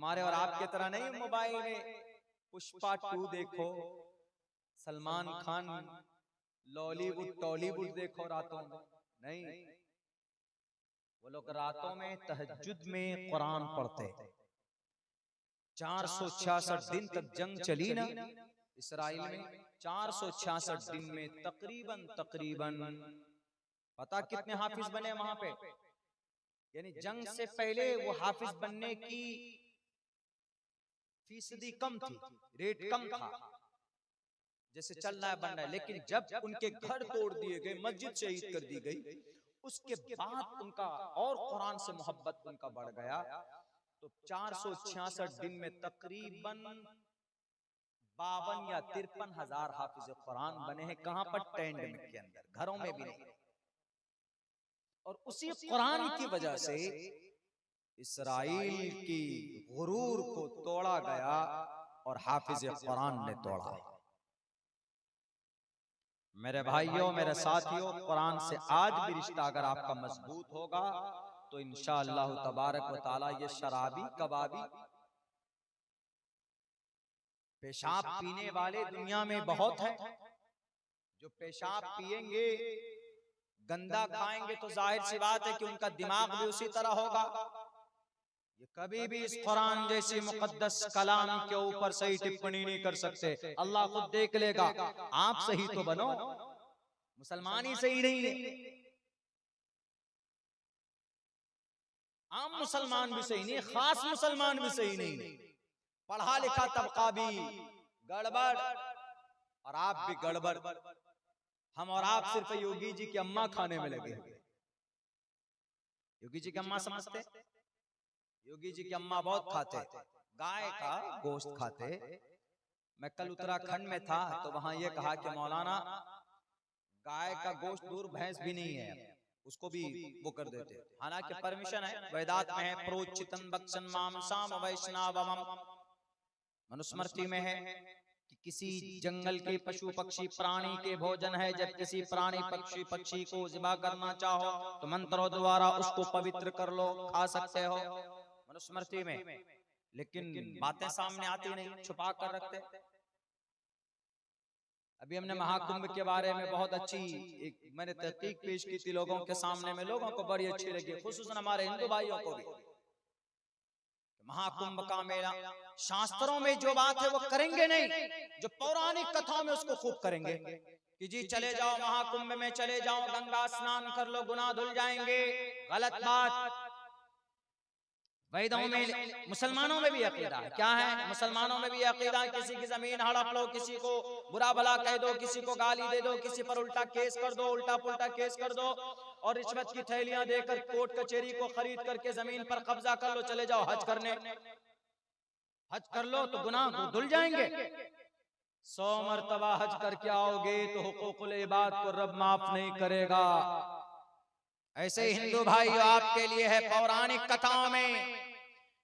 हमारे और आपके तरह नहीं मोबाइल में पुष्पा 2 देखो, सलमान खान लॉलीवुड टॉलीवुड देखो रातों में, नहीं, वो लोग रातों में तहज्जुद में कुरान पढ़ते। 466 दिन तक जंग चली ना इसराइल में, 466 दिन में तकरीबन पता कितने हाफिज बने वहां पे? यानी जंग से पहले वो हाफिज बनने की फीसदी कम थी, रेट कम था, जैसे चल रहा है बन रहा है। लेकिन जब उनके घर तोड़ दिए गए, मस्जिद शहीद कर दी गई, उसके बाद उनका और कुरान से मोहब्बत उनका बढ़ गया। तो 466 दिन में तकरीबन 52 या 53 हजार हाफिज कुरान बने हैं। कहां पर? टेंट में के अंदर, घरों में भी नहीं। और उसी कुरान की वजह से इसराइल की गुरूर को तोड़ा गया और हाफिज कुरान ने तोड़ा। मेरे भाइयों, मेरे साथियों, कुरान से आज भी रिश्ता अगर आपका मजबूत होगा तो इंशाअल्लाह तबारक व तआला ये शराबी कबाबी पेशाब पीने वाले दुनिया में बहुत हैं। जो पेशाब पिएंगे, गंदा खाएंगे, तो जाहिर सी बात है कि उनका दिमाग भी उसी तरह होगा। ये कभी भी इस कुरान जैसी मुकद्दस कलाम के ऊपर सही टिप्पणी नहीं कर सकते। अल्लाह खुद देख लेगा। आप सही तो बनो, मुसलमान ही सही नहीं है। आम मुसलमान भी सही नहीं, खास मुसलमान भी सही नहीं, पढ़ा लिखा तबका भी गड़बड़ और आप भी गड़बड़। हम और आप सिर्फ योगी जी की अम्मा खाने में लगे हुए। योगी जी की अम्मा समझते? योगी जी की अम्मा बहुत खाते, गाय का गोश्त खाते। मैं कल उत्तराखंड में था तो वहां ये कहा कि मौलाना गाय का गोश्त दूर, भैंस भी नहीं है, उसको भी वो कर देते। हालांकि परमिशन है, वेदात में है, प्रोचितन बक्षन मांसाम वैष्णवम, मनुस्मृति में है कि किसी जंगल के पशु पक्षी प्राणी के भोजन है। जब किसी प्राणी पक्षी को ज़िबा करना चाहो तो मंत्रों द्वारा उसको पवित्र कर लो, खा सकते हो, मनुस्मृति में। लेकिन बातें सामने आती नहीं, छुपा कर रखते। अभी हमने महाकुंभ के बारे में बहुत अच्छी एक मैंने तहकीक पेश की थी लोगों के सामने में, लोगों को बड़ी अच्छी लगी, खुसूसन हमारे हिंदू भाइयों को भी। महाकुंभ का मेला, शास्त्रों में जो बात है वो करेंगे नहीं, जो पौराणिक कथाओं में उसको खूब करेंगे कि जी चले जाओ महाकुंभ में, चले जाओ, गंगा स्नान कर लो, गुनाह धुल जाएंगे। गलत बात। वेदों में, मुसलमानों में भी अकीदा है। क्या है? मुसलमानों में भी अकीदा है, किसी की जमीन हड़प लो, किसी को बुरा भला कह दो, किसी को गाली दे दो, किसी पर उल्टा केस कर दो, उल्टा पुल्टा केस कर दो, और रिश्वत की थैलियां देकर कोर्ट कचहरी को खरीद करके जमीन पर कब्जा कर लो, चले जाओ हज करने। हज कर लो तो गुनाह धुल जाएंगे। 100 मरतबा हज करके आओगे तो हुकूकुल इबाद को रब माफ नहीं करेगा। ऐसे ही हिंदू भाइयों, आपके लिए है पौराणिक कथाओं में,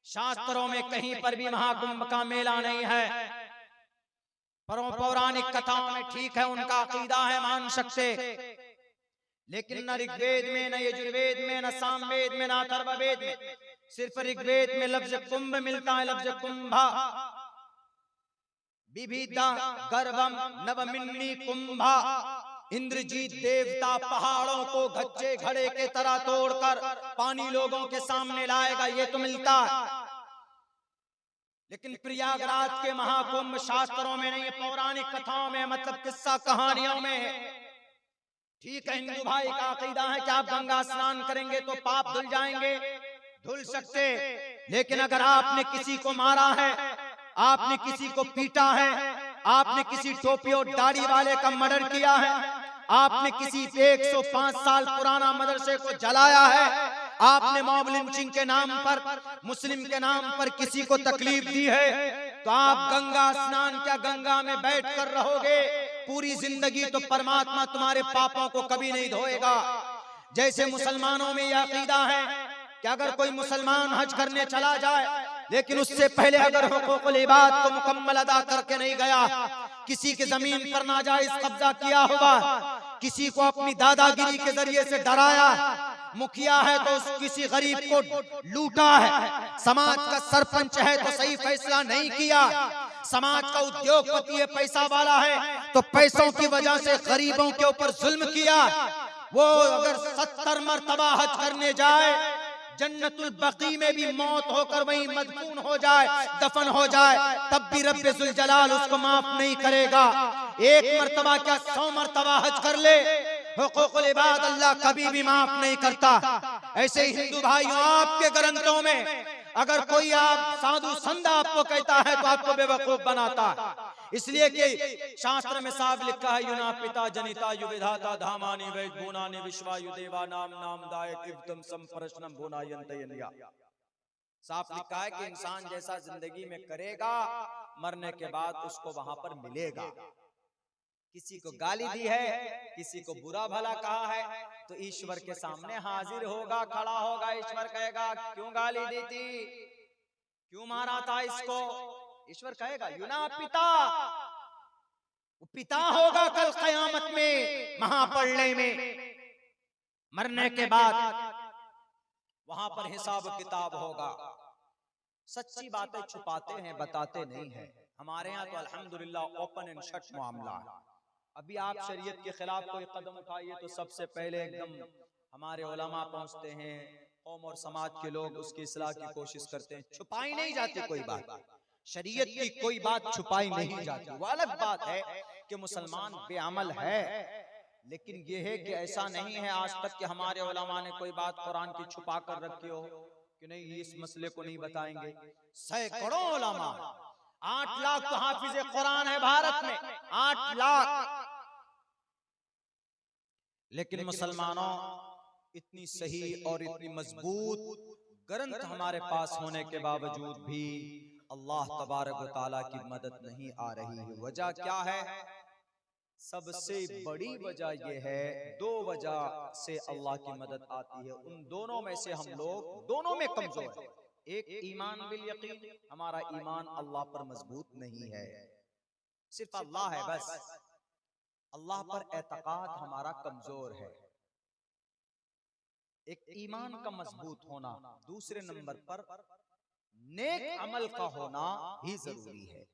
शास्त्रों में कहीं पर भी महाकुंभ का मेला नहीं है। पौराणिक कथाओं में ठीक है, उनका अकीदा है, मान सकते, लेकिन न ऋग्वेद में, न यजुर्वेद में, न सामवेद में, न अथर्ववेद में, सिर्फ ऋग्वेद में लफ्ज कुंभ मिलता है, लफ्ज कुंभा, विविधा गर्भम नवमिन्नी कुंभा। इंद्रजीत देवता पहाड़ों को गच्चे घड़े के तरह तोड़कर पानी लोगों के सामने लाएगा, ये तो मिलता है। लेकिन प्रयागराज के महाकुंभ शास्त्रों में नहीं है, पौराणिक कथाओं में, मतलब किस्सा कहानियों में है। ठीक है, हिंदू भाई का अकीदा है कि आप गंगा स्नान करेंगे तो पाप धुल जाएंगे, धुल सकते। लेकिन अगर आपने किसी को मारा है, आपने किसी को पीटा है, आपने किसी टोपी और दाढ़ी वाले का मर्डर किया है, आपने किसी 105 साल पुराना मदरसे को जलाया है, आपने मॉब लिंचिंग के नाम पर, मुस्लिम के नाम पर किसी को तकलीफ दी है, तो आप गंगा स्नान क्या गंगा में बैठकर रहोगे पूरी जिंदगी, तो परमात्मा तुम्हारे पापों को कभी नहीं धोएगा। जैसे मुसलमानों में यह अकीदा है कि अगर कोई मुसलमान हज करने चला जाए, लेकिन उससे पहले अगर हुकूकुल इबाद को मुकम्मल अदा करके नहीं गया, किसी की जमीन पर नाजायज कब्जा किया होगा, किसी को अपनी दादागिरी के जरिए से डराया, मुखिया है तो किसी गरीब को लूटा है, समाज का सरपंच है तो सही फैसला नहीं किया, समाज का उद्योगपति है, पैसा वाला है तो पैसों की वजह से गरीबों के ऊपर जुल्म किया। वो अगर 70 मरतबा हज करने जाए, जन्नतुल बकी में भी मौत होकर वहीं मदफून हो जाए, दफन हो जाए, तब भी रब्बे जुल जलाल उसको माफ नहीं करेगा। एक मरतबा क्या 100 मरतबा हज कर ले, हुकूकुल इबाद अल्लाह कभी भी माफ नहीं करता। ऐसे ही हिंदू भाइयों, आपके ग्रंथों में अगर कोई आप साधु संत आपको कहता है तो आपको बेवकूफ बनाता है, इसलिए कि शास्त्र में साफ लिखा है, युना पिता जनिता युविधाता धामानि वैद भूनानि विश्वायु देवा नाम नाम दायक इवतम संप्रश्नम भूनायंतयन्या। साफ लिखा है कि इंसान जैसा जिंदगी में करेगा, मरने के बाद उसको वहां पर मिलेगा। किसी को गाली दी है, किसी को बुरा भला कहा है, तो ईश्वर के सामने हाजिर होगा, खड़ा होगा, ईश्वर कहेगा क्यों गाली दी थी, क्यों मारा था इसको। ईश्वर कहेगा युना पिता, वो पिता होगा कल कयामत में, महाप्रलय में। मरने के बाद वहां पर हिसाब किताब होगा। सच्ची बातें छुपाते हैं, बताते नहीं है। हमारे यहाँ तो अल्हम्दुलिल्लाह ओपन एंड शट मामला है। अभी आप शरीयत के खिलाफ कोई कदम उठाइए तो सबसे पहले एकदम हमारे उलमा पहुंचते हैं, कौम और समाज के लोग उसकी इस्लाह की कोशिश करते हैं। छुपाई नहीं जाती कोई बात, शरीयत की कोई बात छुपाई नहीं जाती। वो अलग बात है कि मुसलमान बेअमल है, लेकिन यह है कि ऐसा नहीं है आज तक कि हमारे उलमा ने कोई बात कुरान की छुपा कर रखी हो कि नहीं इस मसले को नहीं बताएंगे। सैकड़ों उलमा, 8 लाख तो हाफिज कुरान है भारत में, 8 लाख। लेकिन मुसलमानों, इतनी सही और इतनी मजबूत ग्रंथ हमारे पास होने के बावजूद भी अल्लाह तबारक व तआला की मदद नहीं आ रही है। वजह क्या है? सबसे बड़ी वजह यह है, 2 वजह से अल्लाह की मदद आती है। उन दोनों में से हम लोग दोनों में कमजोर हैं। एक ईमान बिल यकीन, हमारा ईमान अल्लाह पर मजबूत नहीं है, सिर्फ अल्लाह है बस। अल्लाह पर एतकाद हमारा कमजोर है। एक ईमान का मजबूत होना, दूसरे नंबर पर नेक अमल का होना ही जरूरी है।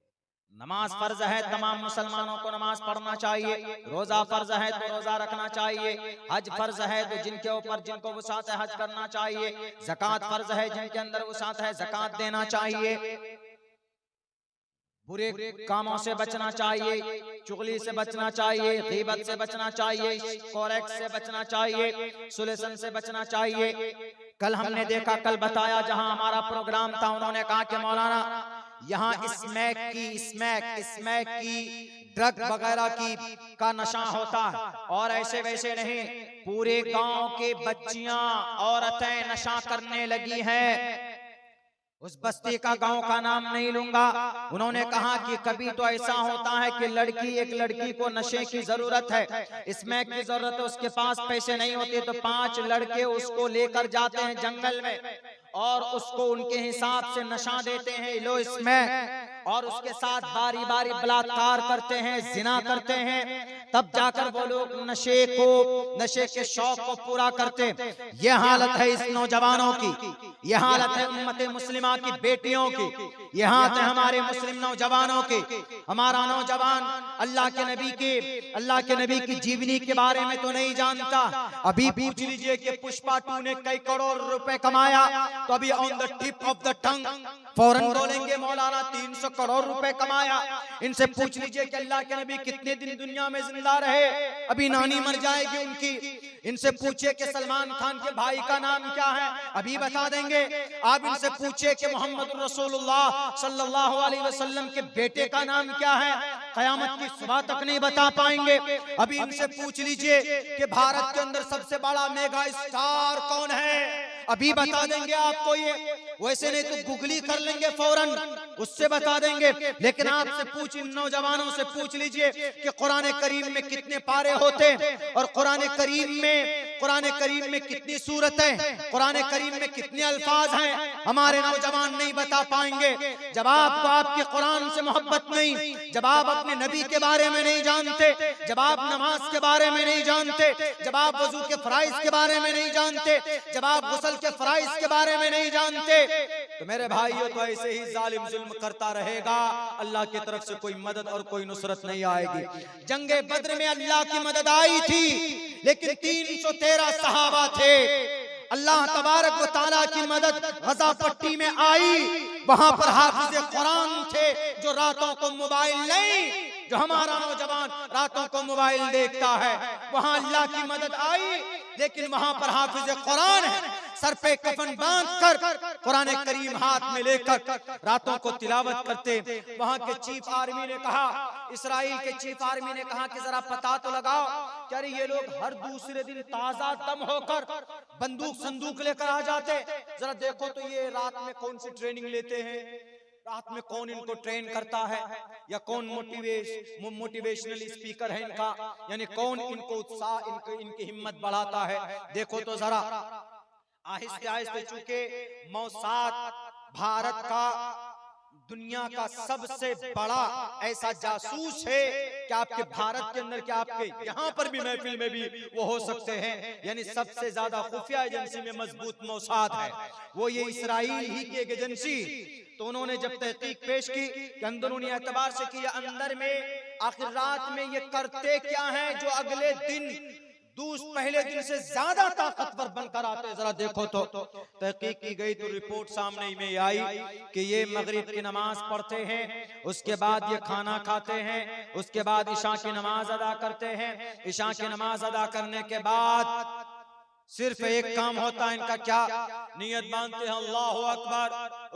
नमाज फर्ज है, तमाम मुसलमानों को नमाज पढ़ना चाहिए। रोजा फर्ज है तो रोजा रखना चाहिए। हज फर्ज है तो जिनके ऊपर जिनको वसात है हज करना चाहिए। ज़कात फर्ज है, जिनके अंदर वसात है ज़कात देना चाहिए। बुरे कामों से बचना चाहिए, चुगली से बचना चाहिए, गीबत से बचना चाहिए, कोरेक्ट से बचना चाहिए, सुलेसन से बचना चाहिए। कल हमने देखा, कल बताया, जहां हमारा प्रोग्राम था, उन्होंने कहा कि मौलाना यहाँ स्मैक की ड्रग वगैरह की का नशा होता है, और ऐसे वैसे नहीं, पूरे गांव के बच्चियां औरतें नशा करने लगी हैं। उस बस्ती का गांव का नाम नहीं लूंगा। उन्होंने कहा कि कभी तो ऐसा होता है कि एक लड़की को नशे की जरूरत है, स्मैक की जरूरत है, उसके पास पैसे नहीं होते तो 5 लड़के उसको लेकर जाते हैं जंगल में और उसको उनके हिसाब से नशा देते हैं, लो स्मैक, और उसके साथ बारी बारी बलात्कार करते हैं, जिना करते हैं, तब जाकर वो लोग नशे के शौक को पूरा करते। ये हालत है इस नौजवानों की, ये हालत है उम्मत मुस्लिमा की बेटियों की, ये हालत है हमारे मुस्लिम नौजवानों की। हमारा नौजवान अल्लाह के नबी की जीवनी के बारे में तो नहीं जानता। अभी पूछ लीजिए कि पुष्पा 2 ने कई करोड़ रुपए कमाया, तो अभी on the tip of the tongue फौरन बोलेंगे मौलाना 300 करोड़ रुपए कमाया। इनसे पूछ लीजिए कि अल्लाह के नबी कितने दिन दुनिया में जिंदा रहे, अभी नानी मर जाएगी उनकी। इनसे पूछिए कि सलमान खान के भाई का नाम क्या है, अभी बता देंगे। आप इनसे पूछिए कि मोहम्मद रसूलुल्लाह सल्लल्लाहु अलैहि वसल्लम के बेटे का नाम क्या है, कयामत की सुबह तक नहीं बता पाएंगे। अभी इनसे पूछ लीजिए कि भारत के अंदर सबसे बड़ा मेगा स्टार कौन है, अभी बता देंगे आपको। ये वैसे नहीं तो गूगली कर लेंगे फौरन, उससे बता देंगे। लेकिन आपसे पूछ, इन नौजवानों से पूछ लीजिए कि कुरान करीम में कितने पारे होते, और कुरान करीम में कुरान करीम में कितनी सूरतें, कुरान करीम में कितने अल्फाज हैं, हमारे नौजवान नहीं बता पाएंगे। जब आपको आपके कुरान से मोहब्बत नहीं, जब आप अपने नबी के बारे में नहीं जानते, जब आप नमाज के बारे में नहीं जानते, जब आप वजू के फराइज के बारे में नहीं जानते, जब आप गुस्ल के फराइज के बारे में नहीं जानते, तो मेरे भाइयों तो ऐसे ही जालिम जुल्म करता रहेगा। अल्लाह की तरफ से कोई मदद और कोई नुसरत नहीं आएगी। जंगे बद्र में अल्लाह की मदद आई थी, लेकिन 313 सहाबा थे। अल्लाह तबारक व तआला की मदद गजा पट्टी में आई, वहां पर हाफिज कुरान थे जो रातों को मोबाइल नहीं, जो हमारा नौजवान रातों को मोबाइल देखता है, वहां अल्लाह की मदद आई, लेकिन वहां पर हाफिज कुरान है, सर पे कफन बांधकर कुरान करीम हाथ में लेकर रातों को तिलावत करते। वहां के चीफ आर्मी ने कहा, इसराइल के चीफ आर्मी ने कहा कि जरा पता तो लगाओ क्या ये लोग हर दूसरे दिन ताजा दम होकर बंदूक संदूक लेकर आ जाते, जरा देखो तो ये रात में कौन सी ट्रेनिंग लेते हैं, रात में कौन इनको ट्रेन करता है, या कौन मोटिवेशनल स्पीकर है इनका, यानी कौन इनको उत्साह, इनकी हिम्मत बढ़ाता है, देखो तो जरा। आहिस्ते आहिस्ते चूंकि मौसाद भारत का दुनिया का सबसे बड़ा ऐसा जासूस है कि आपके भारत के अंदर, क्या आपके यहाँ पर भी महफिल में भी वो हो सकते हैं, यानी सबसे ज्यादा खुफिया एजेंसी में मजबूत मौसाद है वो ये इसराइल ही की एक एजेंसी। तो उन्होंने जब तहकीक पेश की कि अंदरूनी एतबार से कि अंदर में आखिर रात में ये करते क्या हैं जो अगले दिन पहले दिन से ज्यादा ताकतवर बनकर आते, जरा देखो तो। तहकीक की गई तो रिपोर्ट सामने में आई कि ये मगरिब की नमाज पढ़ते हैं, उसके बाद ये खाना खाते हैं, उसके बाद इशा की नमाज अदा करते हैं, इशा की नमाज अदा करने के बाद सिर्फ एक काम होता है इनका, क्या नियत बांधते हैं अल्लाहु अकबर,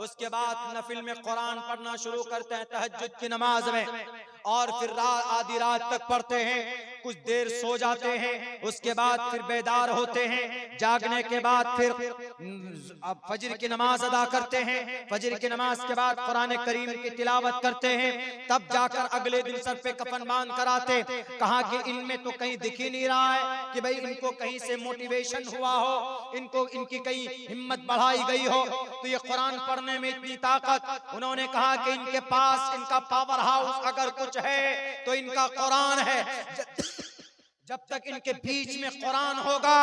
उसके बाद नफिल में कुरान पढ़ना शुरू करते हैं तहज्जुद की नमाज में, और फिर आधी रात तक पढ़ते हैं, कुछ देर सो जाते हैं, उसके बाद फिर बेदार होते हैं, जागने के बाद फिर फजर की नमाज अदा करते हैं, फजर की नमाज के बाद कुरान करीम की तिलावत करते हैं, तब जाकर अगले दिन सर पे कफन बांध कर आते। कहा कि इनमें तो कहीं दिख ही नहीं रहा है कि भाई इनको कहीं से मोटिवेशन हुआ हो, इनको इनकी कहीं हिम्मत बढ़ाई गई हो, तो ये कुरान पढ़ने में इतनी ताकत। उन्होंने कहा कि इनके पास इनका पावर हाउस अगर कुछ है तो इनका कुरान है। जब तक इनके बीच में कुरान होगा,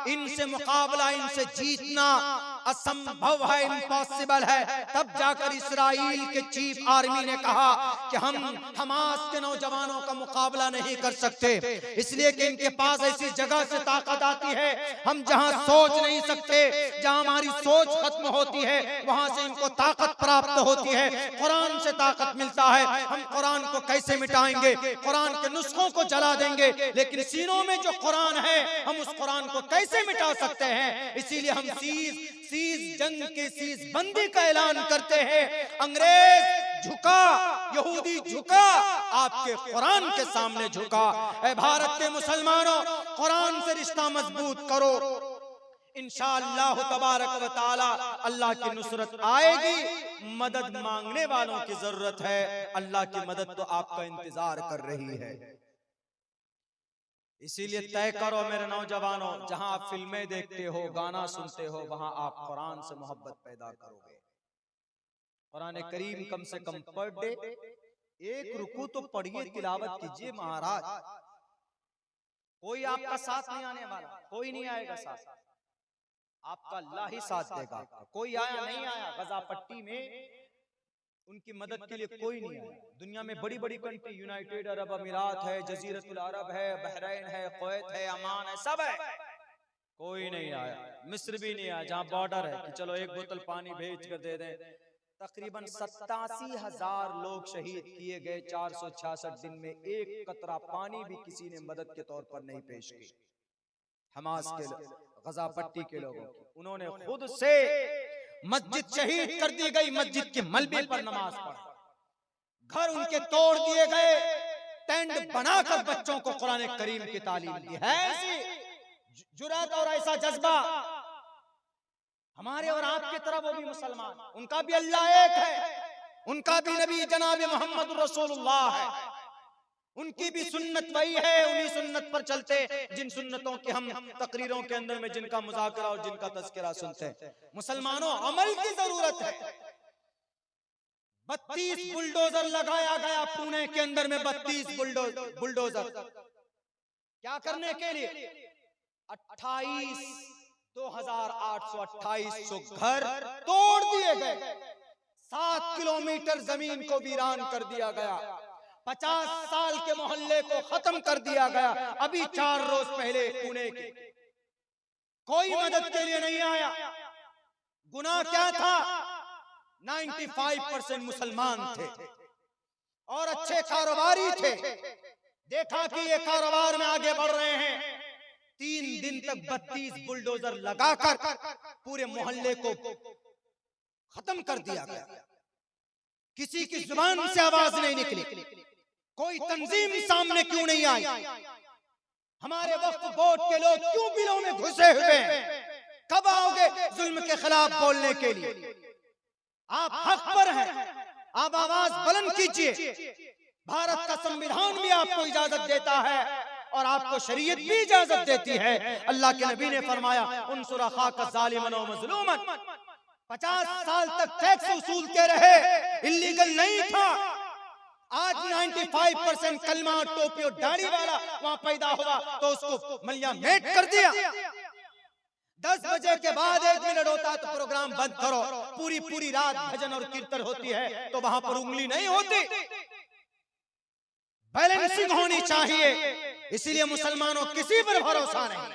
इनसे मुकाबला, इनसे जीतना असंभव है, इम्पॉसिबल है। तब जाकर इसराइल के चीफ आर्मी ने कहा कि हम हमास के नौजवानों का मुकाबला नहीं कर सकते, इसलिए कि इनके पास ऐसी जगह से ताकत आती है, हम जहां सोच नहीं सकते, जहां हमारी सोच खत्म होती है, वहां से इनको ताकत प्राप्त होती है, कुरान से ताकत मिलता है। हम कुरान को कैसे मिटाएंगे? कुरान के नुस्खों को जला देंगे, लेकिन सीनों में जो कुरान है हम उस कुरान को कैसे मिटा सकते हैं? इसीलिए हम सीज जंग की सीज बंदी का ऐलान करते हैं। अंग्रेज झुका, यहूदी झुका, आपके कुरान के सामने झुका। ऐ भारत के मुसलमानों, कुरान से रिश्ता मजबूत करो, इंशाअल्लाह तबारक व तआला अल्लाह की नुसरत आएगी। मदद मांगने वालों की जरूरत है, अल्लाह की मदद तो आपका इंतजार कर रही है। इसीलिए तय करो मेरे नौजवानों, जहां आप फिल्में देखते हो, गाना सुनते हो, वहां आप कुरान से मोहब्बत पैदा करोगे। कुरान करीम कम से कम पर डे एक रुकू तो पढ़िए, तिलावत कीजिए महाराज। कोई आपका साथ नहीं आने वाला, कोई नहीं आएगा साथ, आपका अल्लाह ही साथ देगा। कोई आया नहीं आया, गजा पट्टी में उनकी मदद के लिए कोई नहीं आया। दुनिया में बड़ी बड़ी कंट्री, यूनाइटेड अरब अमीरात है, जजीरतुल अरब है, बहरीन है, कुवैत है, अमान है, सब है, कोई नहीं आया। मिस्र भी नहीं आया, जहां बॉर्डर है कि चलो एक बोतल पानी भेज कर दे दें। तकरीबन 87,000 लोग शहीद किए गए 466 दिन में, एक कतरा पानी भी किसी ने मदद के तौर पर नहीं पेश की। हमास के गजा पट्टी के लोगों की, उन्होंने खुद से मस्जिद शहीद कर दी गई, मस्जिद के मलबे पर नमाज पढ़, घर उनके तोड़ दिए गए, टेंट बनाकर बच्चों को कुरान करीम की तालीम दी है। ऐसी जुर्रत और ऐसा जज्बा हमारे और आपकी तरफ, वो भी मुसलमान, उनका भी अल्लाह एक है, उनका भी नबी जनाब मोहम्मद रसूलुल्लाह है। उनकी भी सुन्नत वही है, उन्हीं सुन्नत पर चलते जिन सुन्नतों की हम तकरीरों के अंदर में जिनका मुज़ाकरा और जिनका तज़किरा सुनते हैं। मुसलमानों, अमल की जरूरत है। 32 बुलडोजर लगाया गया पुणे के अंदर में, 32 बुलडोजर क्या करने के लिए? 28,2800 घर तोड़ दिए गए, 7 किलोमीटर जमीन को वीरान कर दिया गया, 50 साल के मोहल्ले को खत्म कर दिया गया। अभी 4 रोज पहले पुणे के कोई मदद के लिए नहीं आया। गुनाह क्या था? 95% मुसलमान थे और अच्छे कारोबारी थे। देखा कि ये कारोबार में आगे बढ़ रहे हैं, 3 दिन तक 32 बुलडोजर लगाकर पूरे मोहल्ले को खत्म कर दिया गया। किसी की जुबान से आवाज नहीं निकली, कोई तंजीम सामने क्यों नहीं आई? हमारे वक्फ बोर्ड के लोग क्यों बिलों में घुसे हुए हैं? कब आओगे जुल्म के खिलाफ बोलने के लिए? आप हक पर हैं, आप आवाज बुलंद कीजिए। भारत का संविधान भी आपको इजाजत देता है और आपको शरीयत भी इजाजत देती है। अल्लाह के नबी ने फरमाया, उनसुर अखाका ज़ालिमन व मज़लूमन। 50 साल तक टैक्स वसूलते रहे, इल्लीगल नहीं था। आज 95% कलमा टोपी और दाढ़ी वाला वहां पैदा हुआ तो उसको मलिया मेट कर दिया। 10 बजे के बाद 1 मिनट होता है तो प्रोग्राम बंद करो। पूरी रात भजन और कीर्तन होती है तो वहां पर उंगली नहीं होती। बैलेंसिंग होनी चाहिए। इसीलिए मुसलमानों किसी पर भरोसा नहीं।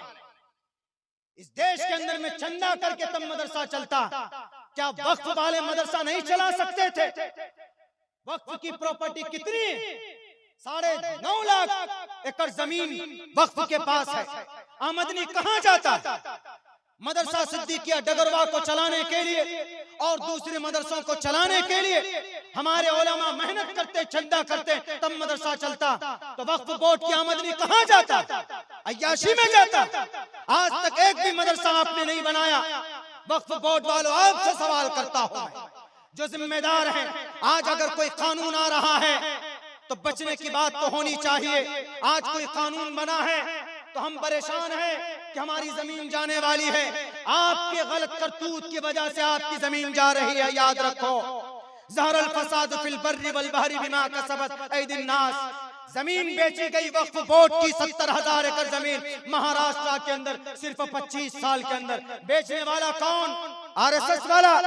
इस देश के अंदर में चंदा करके तब मदरसा चलता, क्या वक्फ वाले मदरसा नहीं चला सकते थे? वक्फ की प्रॉपर्टी कितनी? 9.5 लाख एकड़ जमीन वक्फ के पास है। आमदनी कहां जाता? मदरसा सिद्दीकिया डगरवा को चलाने के लिए और दूसरे मदरसों को चलाने के लिए हमारे उलमा मेहनत करते, चंदा करते, तब मदरसा चलता। तो वक्फ बोर्ड की आमदनी कहां जाता? अय्याशी में जाता। आज तक एक भी मदरसा आपने नहीं बनाया। वक्फ बोर्ड वालों, आपसे सवाल करता हूं, जो जिम्मेदार हैं, आज अगर कोई कानून आ रहा है तो बचने की बात तो होनी चाहिए। आज कोई कानून बना है तो हम परेशान हैं कि हमारी जमीन जाने वाली है। आपके गलत करतूत की वजह से आपकी जमीन जा रही है, याद रखो। ज़हरल फसाद फिल बर्रि वल बहरि बिमा कसबत ऐदिन नास। जमीन बेची गई वक्फ बोर्ड की 70,000 एकड़ जमीन महाराष्ट्र के अंदर सिर्फ 25 साल के अंदर। बेचने वाला कौन? आरएसएस वाला,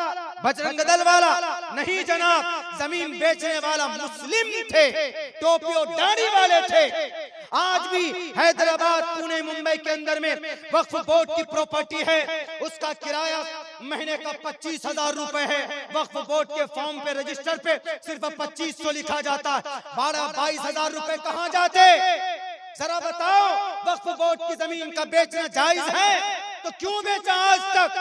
बजरंग दल वाला? नहीं जनाब, जमीन बेचने वाला मुस्लिम थे, टोपी और दाढ़ी वाले थे। आज भी हैदराबाद, पुणे, मुंबई के अंदर में वक्फ बोर्ड की प्रॉपर्टी है, उसका किराया महीने का 25,000 रुपए है। वक्फ बोर्ड के फॉर्म पे, रजिस्टर पे सिर्फ 2500 लिखा जाता है। 12-22,000 रुपए कहां जाते? जरा बताओ, वक्फ बोर्ड की जमीन का बेचना जायज है तो क्यों बेचा आज तक?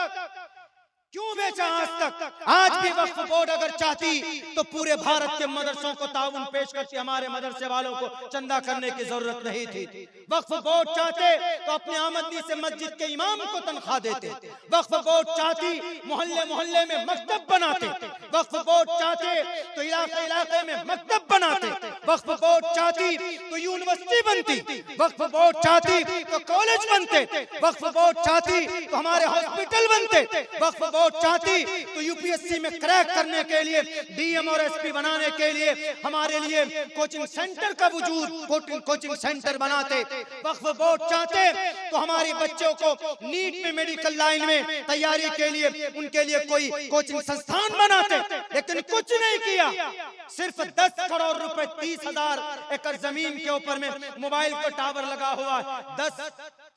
क्यों बेचा आज तक? आज भी वक्फ बोर्ड अगर चाहती तो पूरे भारत के मदरसों को ताउन पेश करती। हमारे मदरसे वालों को चंदा करने की जरूरत नहीं थी। वक्फ बोर्ड चाहते तो अपनी आमदनी से मस्जिद के इमाम को तनख्वाह देते। वक्फ बोर्ड चाहती मोहल्ले मोहल्ले में मकतब बनाते। वक्फ बोर्ड चाहते तो इलाके इलाके में मकतब बनाते। वक्फ बोर्ड चाहती तो यूनिवर्सिटी बनती। वक्फ बोर्ड चाहती तो कॉलेज बनते। वक्फ बोर्ड चाहती तो हमारे हॉस्पिटल बनते। वक्फ बोर्ड चाहती तो यूपीएससी में क्रैक करने के लिए, डीएम और एसपी बनाने के लिए हमारे लिए कोचिंग सेंटर का वजूद, कोचिंग सेंटर बनाते। वक्फ बोर्ड चाहते तो हमारे बच्चों को नीट में, मेडिकल लाइन में तैयारी के लिए उनके लिए कोई कोचिंग संस्थान बनाते। लेकिन कुछ नहीं किया। सिर्फ 10 करोड़ रुपए, 30,000 एकड़ जमीन के ऊपर में मोबाइल का टावर लगा हुआ है। 10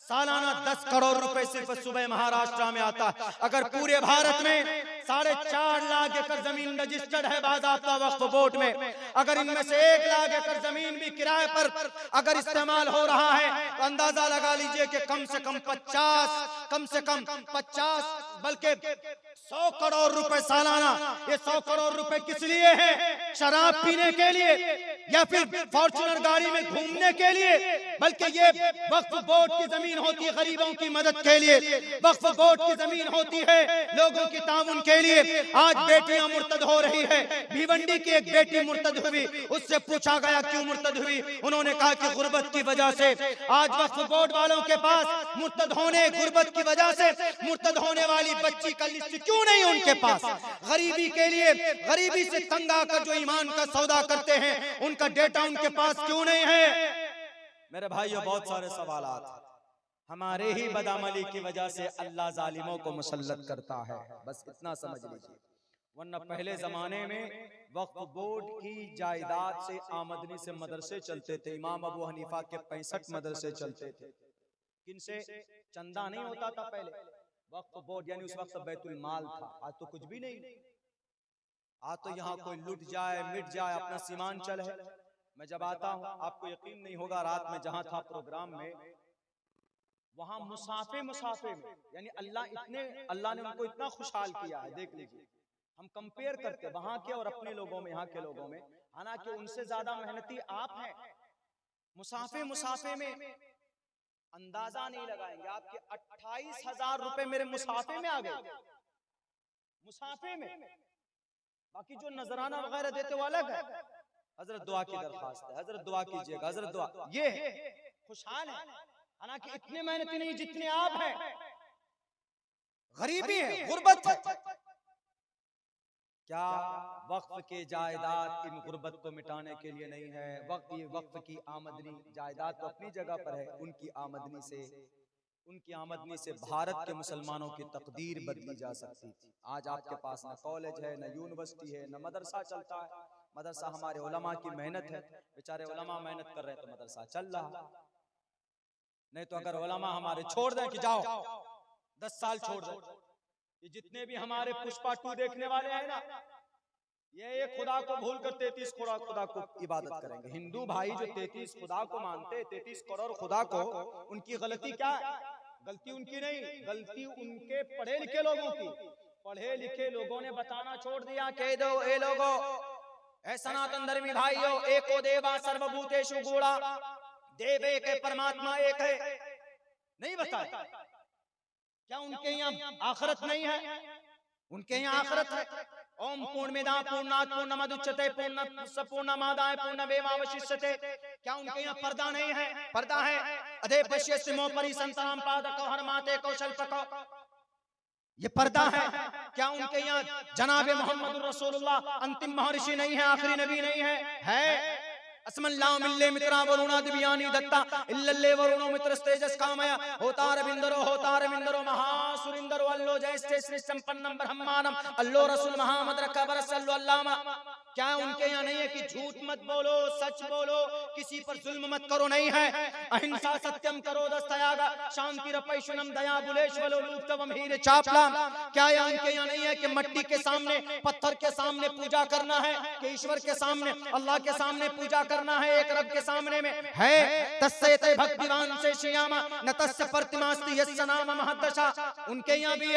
सालाना 10 करोड़ रुपए सिर्फ सुबह महाराष्ट्र में आता है। अगर पूरे भारत में 4.5 लाख एकड़ जमीन रजिस्टर्ड है बाज़ाब्ता वक्फ बोर्ड में, अगर इनमें से 1 लाख एकड़ जमीन भी किराए पर अगर इस्तेमाल हो रहा है तो अंदाजा लगा लीजिए कि कम से कम 50 बल्कि 100 करोड़ रुपए सालाना। ये 100 करोड़ रुपए किस लिए है? शराब पीने के लिए। या फिर फॉर्च्यूनर गाड़ी में घूमने के लिए, बल्कि ये वक्फ बोर्ड की जमीन होती है गरीबों की मदद के लिए, वक्फ बोर्ड की जमीन होती है लोगों की ताउन के लिए। आज बेटियां मुर्तद हो रही है। भिवंडी की एक बेटी मुर्तद हुई, उससे पूछा गया क्यों मुर्तद हुई, उन्होंने कहा कि गुर्बत की वजह से। आज वक्फ बोर्ड वालों के पास मुर्तद होने, गुर्बत की वजह से मुर्तद होने वाली बच्ची का लिस्ट क्यों नहीं उनके पास? गरीबी के लिए, गरीबी से तंग आकर जो ईमान का सौदा करते हैं, उनका डेटा उनके पास क्यों नहीं है? मेरे भाइयों, बहुत सारे सवालात। हमारे ही बदअमली की वजह से अल्लाह जालिमों को मुसल्लत करता है, बस इतना समझ लीजिए। वरना पहले जमाने में वक्फ बोर्ड की जायदाद से आमदनी से मदरसे चलते थे। इमाम अबू हनीफा के 65 मदरसे चलते थे। किनसे? चंदा नहीं होता था पहले, वक्फ बोर्ड यानी उस वक्त बैतुल माल था। आज तो कुछ भी नहीं। आज तो यहाँ कोई लुट जाए, मिट जाए, अपना सीमांचल है। मैं जब आता हूँ, आपको यकीन नहीं होगा, रात में जहाँ था प्रोग्राम में, वहां मुसाफे में यानी अल्लाह ने उनको इतना खुशहाल किया है। देख लीजिए, हम कंपेयर करते वहां के और अपने लोगों में, यहाँ के लोगों में, हालांकि उनसे ज्यादा मेहनती आप हैं। मुसाफे में अंदाजा नहीं लगाएंगे, आपके 28,000 रुपए मेरे मुसाफे में आ गए। मुसाफे में, बाकी जो नजराना वगैरह देते वो अलग है। हजरत दुआ की दरखास्त है, हजरत दुआ कीजिएगा, हजरत दुआ, ये है, खुशहाल है। हालांकि इतने मेहनती नहीं जितने आप हैं। गरीबी है, गुर्बत है। क्या वक्फ के जायदाद इन गुर्बत को मिटाने के लिए नहीं है? वक्फ की आमदनी, जायदाद तो अपनी जगह पर है, उनकी आमदनी से भारत के मुसलमानों की तकदीर बदली जा सकती थी। आज आपके पास न कॉलेज है, न यूनिवर्सिटी है, न मदरसा चलता है। मदरसा हमारे उलमा की मेहनत है, बेचारे उलमा मेहनत कर रहे हैं तो मदरसा चल रहा। नहीं तो अगर उलमा हमारे छोड़ दें कि जाओ 10 साल छोड़ दें, ये जितने भी हमारे पुष्पा 2 देखने वाले हैं ना, ये खुदा को भूल कर 33 खुदा को इबादत करेंगे। हिंदू भाई जो 33 खुदा को मानते, 33 करोड़ खुदा को, उनकी गलती क्या है? गलती उनकी नहीं, गलती उनके पढ़े लिखे लोगों की। पढ़े लिखे लोगों ने बताना छोड़ दिया, कह दो ए लोगो, ऐ सनातन धर्मी भाइयों, एको देवा सर्वभूतेषु गूढ़ा, देव एक है, परमात्मा एक है। नहीं बताया। क्या उनके यहाँ आखिरत नहीं है? उनके यहाँ आखिरत है। ओम पूर्णमिदं पूर्णात् पूर्णमुदच्यते पूर्णमादाय पूर्णमेवावशिष्यते। क्या उनके यहाँ पर्दा नहीं है? पर्दा है। अधे पश्यस्य मोपरि संतराम पादको हरमाते कौशलपको, ये पर्दा है। क्या उनके यहाँ जनाबे मोहम्मद रसूलुल्लाह अंतिम महर्षि नहीं है, आखिरी नबी नहीं है? है। अस्मल्लाहु मिल्ले मित्रा वरुणा दिव्यानि दत्ता इल्लल्ले वरुणो मित्रस्तेजस कामया होता रविंदरो महासुरिंदरो अल्लो जयस्ते श्री संपन्नम ब्रह्मांडम अल्लो रसूल मुहम्मद रकबर सल्लल्लाहु अलैहि। क्या उनके यहाँ नहीं है कि झूठ मत बोलो, सच बोलो, किसी पर जुल्म मत करो? नहीं है। अहिंसा सत्यम करो दस्तयागा शांति रपैशुनम दया बुलेश्वलो लूप्तवम हीरे चापलाम। क्या या उनके यहाँ नहीं है कि मट्टी के सामने, पत्थर के सामने पूजा करना है, कि ईश्वर के सामने, अल्लाह के सामने पूजा करना है, एक रब के सामने में है? तस्से ते भक्तिवान से श्यामा न तस्य प्रतिमास्ति यस्य नाम महद्दशा। उनके यहाँ भी